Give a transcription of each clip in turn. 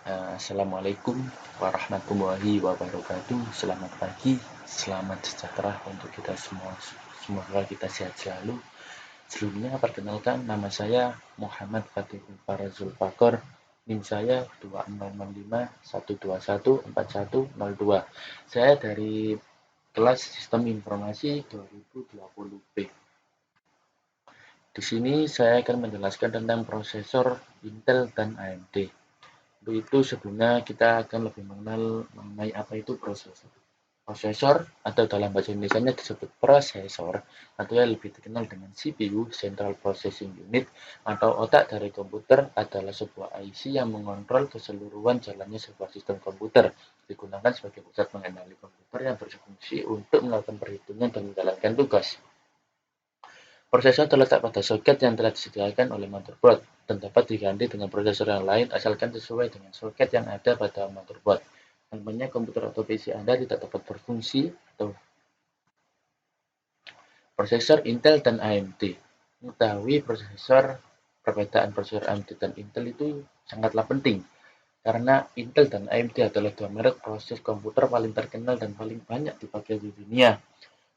Assalamualaikum warahmatullahi wabarakatuh. Selamat pagi, selamat sejahtera untuk kita semua. Semoga kita sehat selalu. Sebelumnya, perkenalkan nama saya Muhammad Fatihul Farazul Fakor. NIM saya 206512141002. Saya dari kelas Sistem Informasi 2020B. Di sini saya akan menjelaskan tentang prosesor Intel dan AMD. Untuk itu sebelumnya kita akan lebih mengenal mengenai apa itu prosesor. Prosesor atau dalam bahasa Indonesia disebut prosesor atau yang lebih dikenal dengan CPU (Central Processing Unit) atau otak dari komputer adalah sebuah IC yang mengontrol keseluruhan jalannya sebuah sistem komputer. Digunakan sebagai pusat pengendali komputer yang berfungsi untuk melakukan perhitungan dan menjalankan tugas. Prosesor terletak pada soket yang telah disediakan oleh motherboard dan dapat diganti dengan prosesor yang lain asalkan sesuai dengan soket yang ada pada motherboard. Namanya komputer atau PC Anda tidak dapat berfungsi atau prosesor Intel dan AMD. Mengetahui perbedaan prosesor AMD dan Intel itu sangatlah penting karena Intel dan AMD adalah dua merek proses komputer paling terkenal dan paling banyak dipakai di dunia.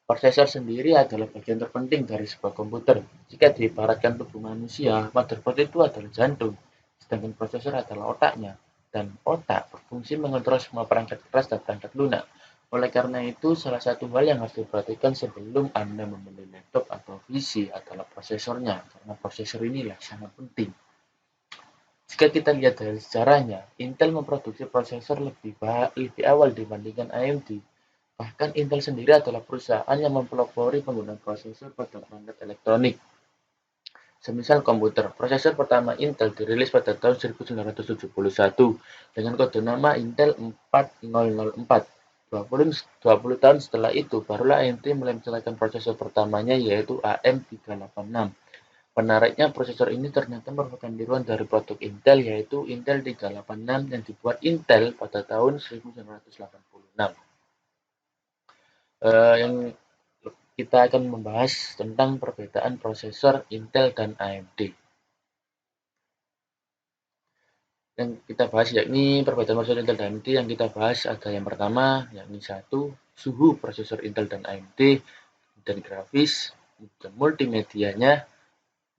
Prosesor sendiri adalah bagian terpenting dari sebuah komputer. Jika diibaratkan tubuh manusia, motherboard itu adalah jantung, sedangkan prosesor adalah otaknya. Dan otak berfungsi mengontrol semua perangkat keras dan perangkat lunak. Oleh karena itu, salah satu hal yang harus diperhatikan sebelum Anda membeli laptop atau PC adalah prosesornya, karena prosesor inilah sangat penting. Jika kita lihat dari sejarahnya, Intel memproduksi prosesor lebih awal dibandingkan AMD. Bahkan Intel sendiri adalah perusahaan yang mempelopori penggunaan prosesor pada perangkat elektronik. Semisal komputer, prosesor pertama Intel dirilis pada tahun 1971 dengan kode nama Intel 4004. 20 tahun setelah itu, barulah AMD mulai menciptakan prosesor pertamanya yaitu AM386. Menariknya, prosesor ini ternyata merupakan tiruan dari produk Intel yaitu Intel 386 yang dibuat Intel pada tahun 1986. Yang kita akan membahas tentang perbedaan prosesor Intel dan AMD. Yang kita bahas yakni perbedaan prosesor Intel dan AMD yang kita bahas ada yang pertama yakni satu suhu prosesor Intel dan AMD dan grafis dan multimedianya.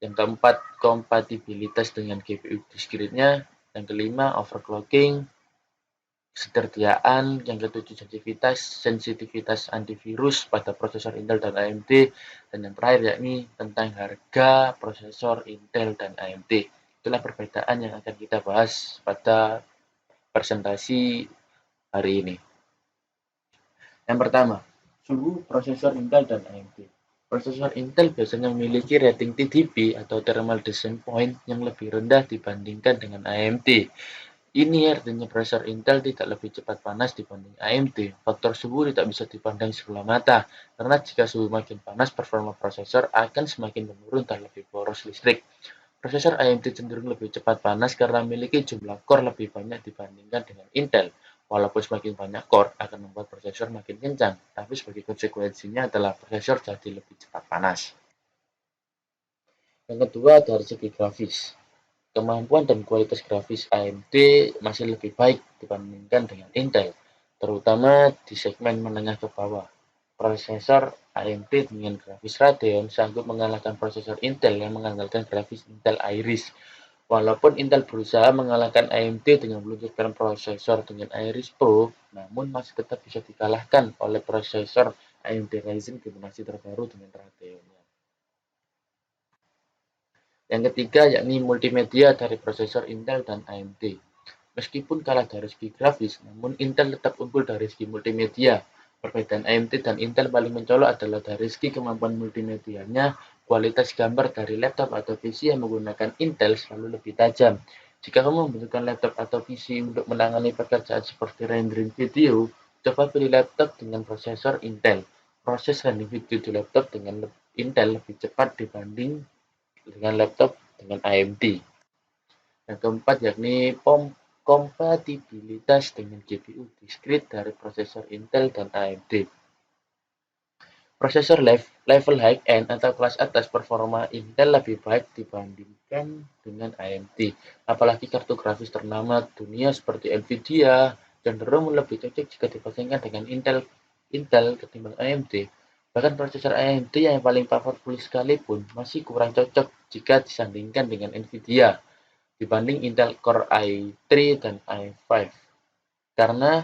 Yang keempat kompatibilitas dengan GPU diskritnya. Yang kelima overclocking, ketersediaan. Yang ketujuh sensitivitas antivirus pada prosesor Intel dan AMD. Dan yang terakhir yakni tentang harga prosesor Intel dan AMD. Itulah perbedaan yang akan kita bahas pada presentasi hari ini. Yang pertama, suhu prosesor Intel dan AMD. Prosesor Intel biasanya memiliki rating TDP atau Thermal Design Point yang lebih rendah dibandingkan dengan AMD. Ini artinya prosesor Intel tidak lebih cepat panas dibanding AMD. Faktor suhu tidak bisa dipandang sebelah mata, karena jika suhu makin panas, performa prosesor akan semakin menurun dan lebih boros listrik. Prosesor AMD cenderung lebih cepat panas karena memiliki jumlah core lebih banyak dibandingkan dengan Intel. Walaupun semakin banyak core akan membuat prosesor makin kencang, tapi sebagai konsekuensinya adalah prosesor jadi lebih cepat panas. Yang kedua dari segi grafis. Kemampuan dan kualitas grafis AMD masih lebih baik dibandingkan dengan Intel, terutama di segmen menengah ke bawah. Prosesor AMD dengan grafis Radeon sanggup mengalahkan prosesor Intel yang mengandalkan grafis Intel Iris. Walaupun Intel berusaha mengalahkan AMD dengan meluncurkan prosesor dengan Iris Pro, namun masih tetap bisa dikalahkan oleh prosesor AMD Ryzen generasi terbaru dengan Radeon. Yang ketiga yakni multimedia dari prosesor Intel dan AMD. Meskipun kalah dari segi grafis, namun Intel tetap unggul dari segi multimedia. Perbedaan AMD dan Intel paling mencolok adalah dari segi kemampuan multimedianya. Kualitas gambar dari laptop atau PC yang menggunakan Intel selalu lebih tajam. Jika kamu membutuhkan laptop atau PC untuk menangani pekerjaan seperti rendering video, coba pilih laptop dengan prosesor Intel. Proses rendering video di laptop dengan Intel lebih cepat dibanding dengan laptop dengan AMD. Yang keempat yakni kompatibilitas dengan GPU diskrit dari prosesor Intel dan AMD. Prosesor level high-end atau kelas atas performa Intel lebih baik dibandingkan dengan AMD. Apalagi kartu grafis ternama dunia seperti Nvidia cenderung lebih cocok jika dibandingkan dengan Intel ketimbang AMD. Bahkan prosesor AMD yang paling powerful sekalipun masih kurang cocok jika disandingkan dengan Nvidia dibanding Intel Core i3 dan i5. Karena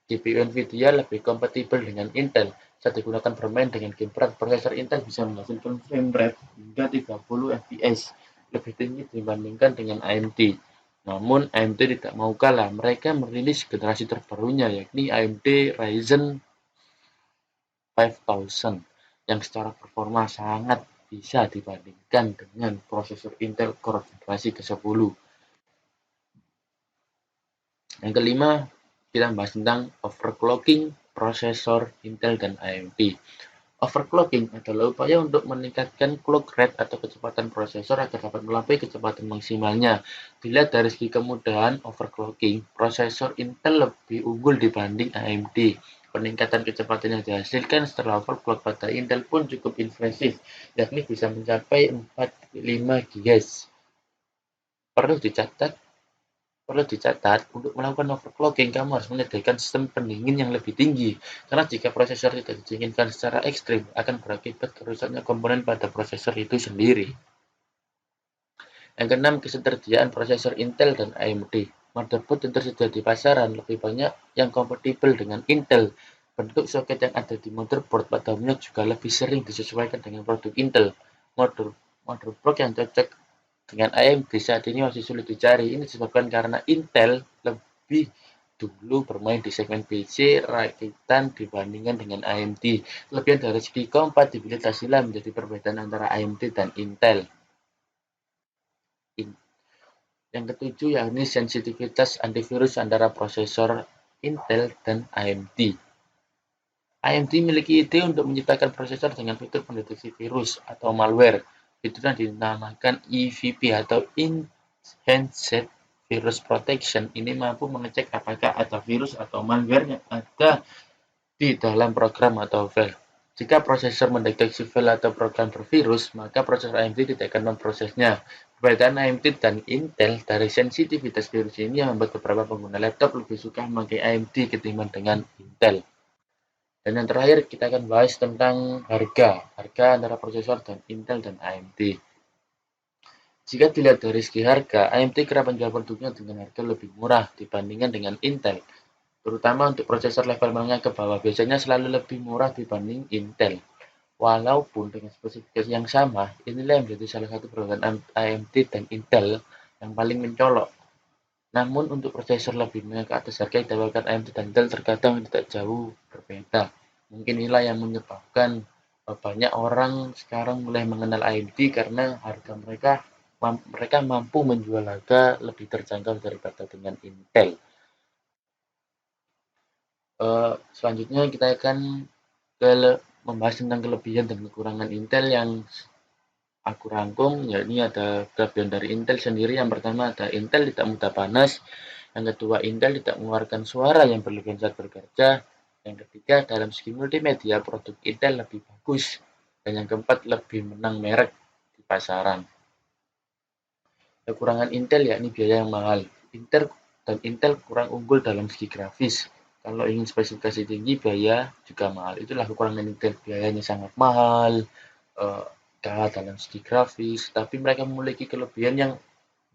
GPU Nvidia lebih kompatibel dengan Intel. Saat digunakan bermain dengan game berat, prosesor Intel bisa menghasilkan frame rate hingga 30 fps, lebih tinggi dibandingkan dengan AMD. Namun AMD tidak mau kalah, mereka merilis generasi terbarunya yakni AMD Ryzen 5000 yang secara performa sangat bisa dibandingkan dengan prosesor Intel Core generasi ke-10. Yang kelima, kita bahas tentang overclocking prosesor Intel dan AMD. Overclocking adalah upaya untuk meningkatkan clock rate atau kecepatan prosesor agar dapat melampaui kecepatan maksimalnya. Dilihat dari segi kemudahan overclocking, prosesor Intel lebih unggul dibanding AMD. Peningkatan kecepatan yang dihasilkan setelah overclock pada Intel pun cukup impresif, yakni bisa mencapai 45 GHz. Perlu dicatat Perlu dicatat, untuk melakukan overclocking, kamu harus menyediakan sistem pendingin yang lebih tinggi. Karena jika prosesor tidak didinginkan secara ekstrim, akan berakibat kerusaknya komponen pada prosesor itu sendiri. Yang keenam, ketersediaan prosesor Intel dan AMD. Motherboard yang tersedia di pasaran lebih banyak yang kompatibel dengan Intel. Bentuk soket yang ada di motherboard pada umumnya juga lebih sering disesuaikan dengan produk Intel. Motherboard yang cocok dengan AMD saat ini masih sulit dicari. Ini disebabkan karena Intel lebih dulu bermain di segmen PC rakitan dibandingkan dengan AMD. Kelebihan dari segi kompatibilitas inilah menjadi perbedaan antara AMD dan Intel. Yang ketujuh yakni sensitivitas antivirus antara prosesor Intel dan AMD. AMD memiliki ide untuk menciptakan prosesor dengan fitur pendeteksi virus atau malware. Fitur yang dinamakan EVP atau Enhanced Virus Protection ini mampu mengecek apakah ada virus atau malware yang ada di dalam program atau file. Jika prosesor mendeteksi file atau program bervirus, maka prosesor AMD tidak akan memprosesnya. Perbedaan AMD dan Intel dari sensitivitas virus ini yang membuat beberapa pengguna laptop lebih suka memakai AMD ketimbang dengan Intel. Dan yang terakhir kita akan bahas tentang harga antara prosesor dan Intel dan AMD. Jika dilihat dari segi harga, AMD kerap menjual produknya dengan harga lebih murah dibandingkan dengan Intel, terutama untuk prosesor level menengah ke bawah, biasanya selalu lebih murah dibanding Intel. Walaupun dengan spesifikasi yang sama, inilah yang menjadi salah satu perbedaan AMD dan Intel yang paling mencolok. Namun untuk prosesor lebih menengah ke atas, harga yang ditawarkan AMD dan Intel terkadang tidak jauh berbeda. Mungkin inilah yang menyebabkan banyak orang sekarang mulai mengenal AMD karena harga mereka mampu menjual harga lebih terjangkau daripada dengan Intel. Selanjutnya kita akan membahas tentang kelebihan dan kekurangan Intel yang aku rangkum, yakni ada kelebihan dari Intel sendiri. Yang pertama ada Intel tidak mudah panas, yang kedua Intel tidak mengeluarkan suara yang berlebihan saat bekerja, yang ketiga dalam segi multimedia produk Intel lebih bagus, dan yang keempat lebih menang merek di pasaran. Kekurangan Intel yakni biaya yang mahal. Intel kurang unggul dalam segi grafis. Kalau ingin spesifikasi tinggi, biaya juga mahal. Itulah kekurangan Intel, biayanya sangat mahal, kalah dalam segi grafis, tapi mereka memiliki kelebihan yang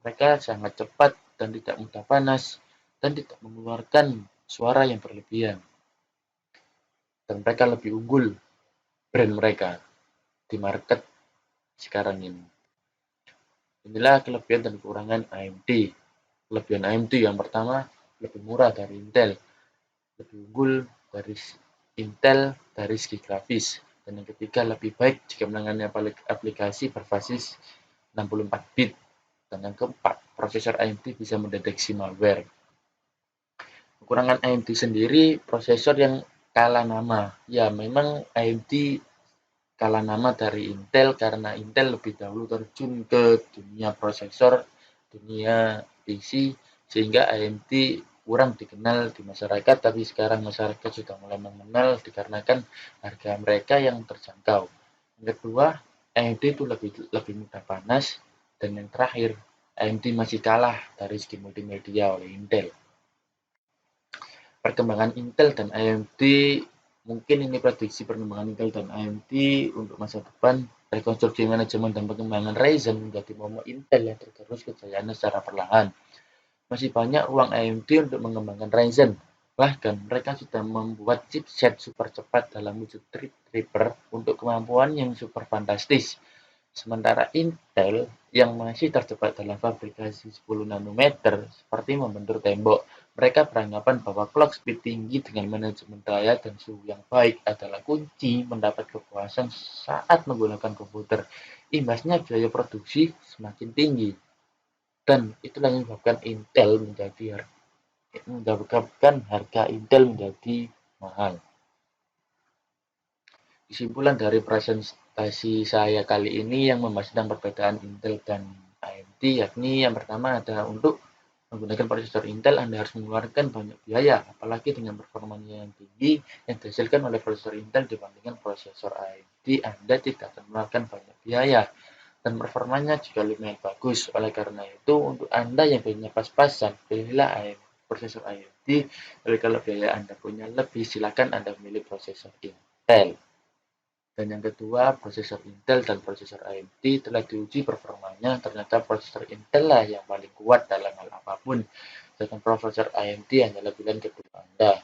mereka sangat cepat dan tidak mudah panas dan tidak mengeluarkan suara yang berlebihan. Dan mereka lebih unggul brand mereka di market sekarang ini. Inilah kelebihan dan kekurangan AMD. Kelebihan AMD yang pertama, lebih murah dari Intel, lebih unggul dari Intel dari segi grafis, dan yang ketiga lebih baik jika menangani aplikasi berbasis 64 bit, dan yang keempat prosesor AMD bisa mendeteksi malware. Kekurangan AMD sendiri, prosesor yang kalah nama. Ya, memang AMD kalah nama dari Intel karena Intel lebih dahulu terjun ke dunia prosesor, dunia PC, sehingga AMD kurang dikenal di masyarakat, tapi sekarang masyarakat sudah mulai mengenal dikarenakan harga mereka yang terjangkau. Yang kedua, AMD itu lebih mudah panas, dan yang terakhir, AMD masih kalah dari segi multimedia oleh Intel. Perkembangan Intel dan AMD, mungkin ini prediksi perkembangan Intel dan AMD untuk masa depan. Rekonstruksi manajemen dan pengembangan Ryzen menjadi momok Intel yang tergerus kejayaannya secara perlahan. Masih banyak ruang AMD untuk mengembangkan Ryzen. Bahkan mereka sudah membuat chipset super cepat dalam wujud Threadripper untuk kemampuan yang super fantastis. Sementara Intel yang masih terjebak dalam fabrikasi 10 nanometer seperti membentur tembok. Mereka beranggapan bahwa clock speed tinggi dengan manajemen daya dan suhu yang baik adalah kunci mendapat kepuasan saat menggunakan komputer. Imbasnya biaya produksi semakin tinggi, dan itulah yang menyebabkan harga Intel menjadi mahal. Kesimpulan dari presentasi saya kali ini yang membahas tentang perbedaan Intel dan AMD, yakni yang pertama ada untuk menggunakan prosesor Intel Anda harus mengeluarkan banyak biaya, apalagi dengan performanya yang tinggi yang dihasilkan oleh prosesor Intel dibandingkan prosesor AMD, Anda tidak akan mengeluarkan banyak biaya dan performanya juga lumayan bagus. Oleh karena itu, untuk Anda yang biayanya pas-pasan, pilihlah prosesor AMD. Tapi kalau biaya Anda punya lebih, silakan Anda memilih prosesor Intel. Dan yang kedua, prosesor Intel dan prosesor AMD telah diuji performanya, ternyata prosesor Intel lah yang paling kuat dalam hal apapun, sedangkan prosesor AMD hanyalah pilihan kedua Anda.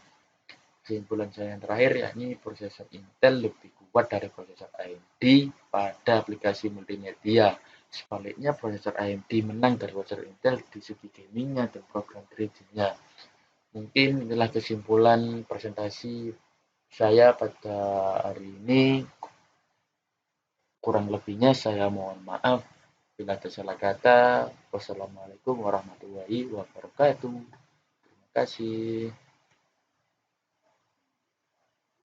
Kesimpulan saya yang terakhir, yakni prosesor Intel lebih kuat dari prosesor AMD pada aplikasi multimedia. Sebaliknya, prosesor AMD menang dari prosesor Intel di segi gamingnya dan program tradingnya. Mungkin inilah kesimpulan presentasi saya pada hari ini. Kurang lebihnya saya mohon maaf bila ada salah kata. Wassalamualaikum warahmatullahi wabarakatuh. Terima kasih.